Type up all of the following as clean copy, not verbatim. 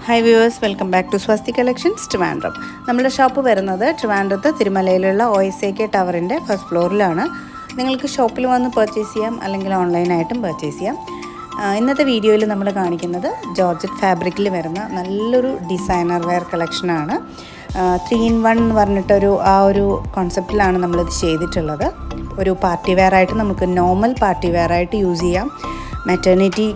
Hi viewers, welcome back to Swasthi collections Trivandrum. നമ്മുടെ shop വരുന്നത് ട്രിവാൻഡ്രത്ത് തിരുമലയിലുള്ള OSAK ടവറിൻ്റെ ഫസ്റ്റ് ഫ്ലോറിലാണ്. നിങ്ങൾക്ക് ഷോപ്പിൽ വന്ന് പർച്ചേസ് ചെയ്യാം, അല്ലെങ്കിൽ ഓൺലൈനായിട്ടും പർച്ചേസ് ചെയ്യാം. ഇന്നത്തെ വീഡിയോയിൽ നമ്മൾ കാണിക്കുന്നത് ജോർജറ്റ് ഫാബ്രിക്കിൽ വരുന്ന നല്ലൊരു ഡിസൈനർ വെയർ കളക്ഷനാണ്. 3-in-1 എന്ന് പറഞ്ഞിട്ടൊരു ഒരു കോൺസെപ്റ്റിലാണ് നമ്മളിത് ചെയ്തിട്ടുള്ളത്. ഒരു പാർട്ടി വെയർ ആയിട്ട് നമുക്ക് നോർമൽ പാർട്ടി വെയർ ആയിട്ട് യൂസ് ചെയ്യാം, മെറ്റേണിറ്റി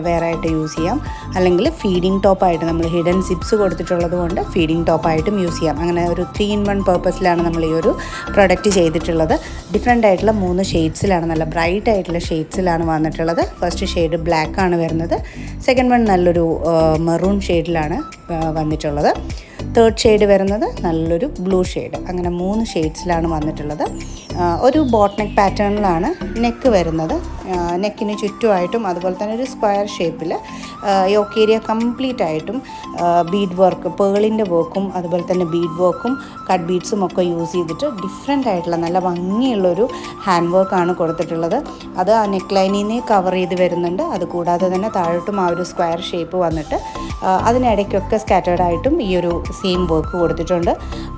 വെയറായിട്ട് യൂസ് ചെയ്യാം, അല്ലെങ്കിൽ ഫീഡിങ് ടോപ്പായിട്ട് നമ്മൾ ഹിഡൻ സിപ്സ് കൊടുത്തിട്ടുള്ളത് കൊണ്ട് ഫീഡിങ് ടോപ്പായിട്ടും യൂസ് ചെയ്യാം. അങ്ങനെ ഒരു 3-in-1 പർപ്പസിലാണ് നമ്മൾ ഈ ഒരു പ്രൊഡക്റ്റ് ചെയ്തിട്ടുള്ളത്. ഡിഫറെൻ്റ് ആയിട്ടുള്ള 3 ഷെയ്ഡ്സിലാണ്, നല്ല ബ്രൈറ്റ് ആയിട്ടുള്ള ഷെയ്ഡ്സിലാണ് വന്നിട്ടുള്ളത്. ഫസ്റ്റ് ഷെയ്ഡ് ബ്ലാക്ക് ആണ് വരുന്നത്. സെക്കൻഡ് വൺ നല്ലൊരു മെറൂൺ ഷെയ്ഡിലാണ് വന്നിട്ടുള്ളത്. തേർഡ് ഷെയ്ഡ് വരുന്നത് നല്ലൊരു ബ്ലൂ ഷെയ്ഡ്. അങ്ങനെ 3 ഷെയ്ഡ്സിലാണ് വന്നിട്ടുള്ളത്. ഒരു ബോട്ട് നെക്ക് പാറ്റേണിലാണ് നെക്ക് വരുന്നത്. നെക്കിന് ചുറ്റുമായിട്ടും അതുപോലെ തന്നെ ഒരു സ്ക്വയർ ഷേപ്പിൽ യോക്ക് ഏരിയ കംപ്ലീറ്റ് ആയിട്ടും ബീഡ് വർക്ക്, പേളിൻ്റെ വർക്കും അതുപോലെ തന്നെ ബീഡ് വർക്കും കട്ട് ബീഡ്സും ഒക്കെ യൂസ് ചെയ്തിട്ട് ഡിഫറെൻ്റ് ആയിട്ടുള്ള നല്ല ഭംഗിയുള്ളൊരു ഹാൻഡ് വർക്കാണ് കൊടുത്തിട്ടുള്ളത്. അത് ആ നെക്ക് ലൈനിൽ നിന്ന് കവർ ചെയ്ത് വരുന്നുണ്ട്. അതുകൂടാതെ തന്നെ താഴോട്ടും ആ ഒരു സ്ക്വയർ ഷേപ്പ് വന്നിട്ട് അതിനിടയ്ക്കൊക്കെ സ്കാറ്റേർഡായിട്ടും ഈ ഒരു സെയിം വർക്ക് കൊടുത്തിട്ടുണ്ട്.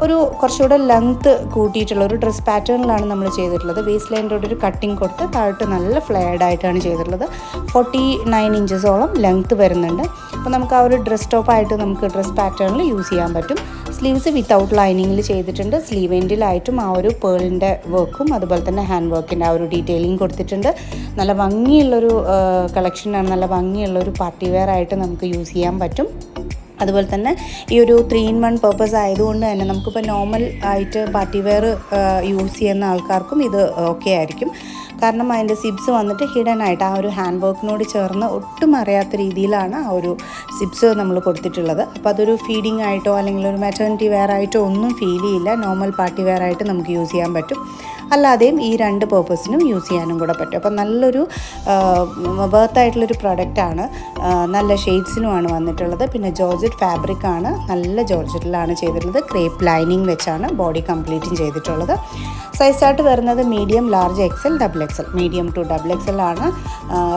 ഒരു കുറച്ചുകൂടെ ലെങ്ത്ത് കൂട്ടിയിട്ടുള്ള ഒരു ഡ്രസ് പാറ്റേണിലാണ് നമ്മൾ ചെയ്തിട്ടുള്ളത്. വേസ്റ്റ് ലൈനിലൂടെ ഒരു കട്ടിങ് കൊടുത്ത് താഴോട്ട് നല്ല ഫ്ലെയർഡ് ആയിട്ടാണ് ചെയ്തിട്ടുള്ളത്. 49 ഇഞ്ചസോളം ലെങ്ത്ത് വരുന്നുണ്ട്. അപ്പോൾ നമുക്ക് ആ ഒരു ഡ്രസ് ടോപ്പായിട്ട് നമുക്ക് ഡ്രസ് പാറ്റേണിൽ യൂസ് ചെയ്യാൻ പറ്റും. സ്ലീവ്സ് വിത്തൗട്ട് ലൈനിങ്ങിൽ ചെയ്തിട്ടുണ്ട്. സ്ലീവ് എൻഡിലായിട്ടും ആ ഒരു പേളിൻ്റെ വർക്കും അതുപോലെ തന്നെ ഹാൻഡ് വർക്കിൻ്റെ ആ ഒരു ഡീറ്റെയിലിംഗ് കൊടുത്തിട്ടുണ്ട്. നല്ല ഭംഗിയുള്ളൊരു കളക്ഷനാണ്. നല്ല ഭംഗിയുള്ളൊരു പാർട്ടി വെയർ ആയിട്ട് നമുക്ക് യൂസ് ചെയ്യാൻ പറ്റും. അതുപോലെ തന്നെ ഈ ഒരു 3-in-1 പർപ്പസ് ആയതുകൊണ്ട് തന്നെ നമുക്കിപ്പോൾ നോർമൽ ആയിട്ട് പാർട്ടി വെയർ യൂസ് ചെയ്യുന്ന ആൾക്കാർക്കും ഇത് ഓക്കെ ആയിരിക്കും. കാരണം അതിൻ്റെ സിബ്സ് വന്നിട്ട് ഹിഡൻ ആയിട്ട് ആ ഒരു ഹാൻഡ് വർക്കിനോട് ചേർന്ന് ഒട്ടും അറിയാത്ത രീതിയിലാണ് ആ ഒരു സിബ്സ് നമ്മൾ കൊടുത്തിട്ടുള്ളത്. അപ്പോൾ അതൊരു ഫീഡിങ് ആയിട്ടോ അല്ലെങ്കിൽ ഒരു മെറ്റേണിറ്റി വെയർ ആയിട്ടോ ഒന്നും ഫീൽ ചെയ്യില്ല. നോർമൽ പാർട്ടി വെയർ ആയിട്ട് നമുക്ക് യൂസ് ചെയ്യാൻ പറ്റും. അല്ലാതെയും ഈ 2 പർപ്പസിനും യൂസ് ചെയ്യാനും കൂടെ പറ്റും. അപ്പോൾ നല്ലൊരു വർത്തായിട്ടുള്ളൊരു പ്രൊഡക്റ്റാണ്. നല്ല ഷെയ്ഡ്സിനുമാണ് വന്നിട്ടുള്ളത്. പിന്നെ ജോർജറ്റ് ഫാബ്രിക്കാണ്, നല്ല ജോർജറ്റിലാണ് ചെയ്തിട്ടുള്ളത്. ക്രേപ്പ് ലൈനിങ് വെച്ചാണ് ബോഡി കംപ്ലീറ്റും ചെയ്തിട്ടുള്ളത്. സൈസ് ചാർട്ട് വരുന്നത് medium, large, XL, XXL. Medium to XXL ആണ്.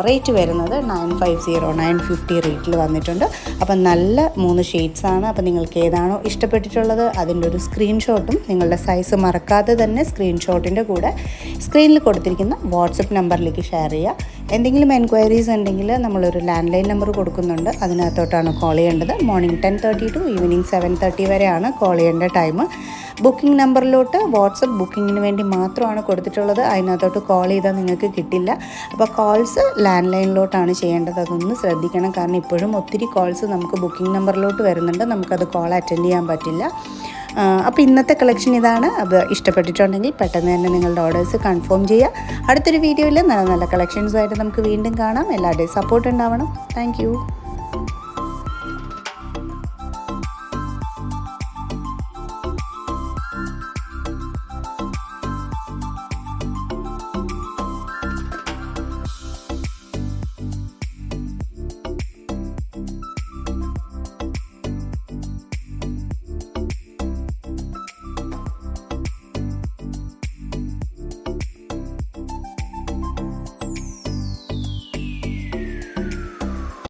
റേറ്റ് വരുന്നത് 950, 950 റേറ്റിൽ വന്നിട്ടുണ്ട്. അപ്പം നല്ല 3 ഷെയ്ഡ്സാണ്. അപ്പോൾ നിങ്ങൾക്ക് ഏതാണോ ഇഷ്ടപ്പെട്ടിട്ടുള്ളത് അതിൻ്റെ ഒരു സ്ക്രീൻഷോട്ടും നിങ്ങളുടെ സൈസ് മറക്കാതെ തന്നെ സ്ക്രീൻഷോട്ടിൻ്റെ കൂടെ സ്ക്രീനിൽ കൊടുത്തിരിക്കുന്ന വാട്സപ്പ് നമ്പറിലേക്ക് ഷെയർ ചെയ്യുക. എന്തെങ്കിലും എൻക്വയറീസ് ഉണ്ടെങ്കിൽ നമ്മളൊരു ലാൻഡ് ലൈൻ നമ്പർ കൊടുക്കുന്നുണ്ട്. അതിനകത്തോട്ടാണ് കോൾ ചെയ്യേണ്ടത്. മോർണിംഗ് 10:30 ടു ഈവനിങ് 7:30 വരെയാണ് കോൾ ചെയ്യേണ്ട ടൈം. ബുക്കിംഗ് നമ്പറിലോട്ട് വാട്സപ്പ് ബുക്കിങ്ങിന് വേണ്ടി മാത്രമാണ് കൊടുത്തിട്ടുള്ളത്. അതിനകത്തോട്ട് കോൾ ചെയ്താൽ നിങ്ങൾക്ക് കിട്ടില്ല. അപ്പോൾ കോൾസ് ലാൻഡ് ലൈനിലോട്ടാണ് ചെയ്യേണ്ടത്. അതൊന്ന് ശ്രദ്ധിക്കണം. കാരണം ഇപ്പോഴും ഒത്തിരി കോൾസ് നമുക്ക് ബുക്കിംഗ് നമ്പറിലോട്ട് വരുന്നുണ്ട്. നമുക്കത് കോൾ അറ്റൻഡ് ചെയ്യാൻ പറ്റില്ല. അപ്പോൾ ഇന്നത്തെ കളക്ഷൻ ഇതാണ്. അത് ഇഷ്ടപ്പെട്ടിട്ടുണ്ടെങ്കിൽ പെട്ടെന്ന് തന്നെ നിങ്ങളുടെ ഓർഡേഴ്സ് കൺഫേം ചെയ്യുക. അടുത്തൊരു വീഡിയോയിൽ നല്ല നല്ല കളക്ഷൻസുമായിട്ട് നമുക്ക് വീണ്ടും കാണാം. എല്ലാവരുടെയും സപ്പോർട്ട് ഉണ്ടാവണം. താങ്ക്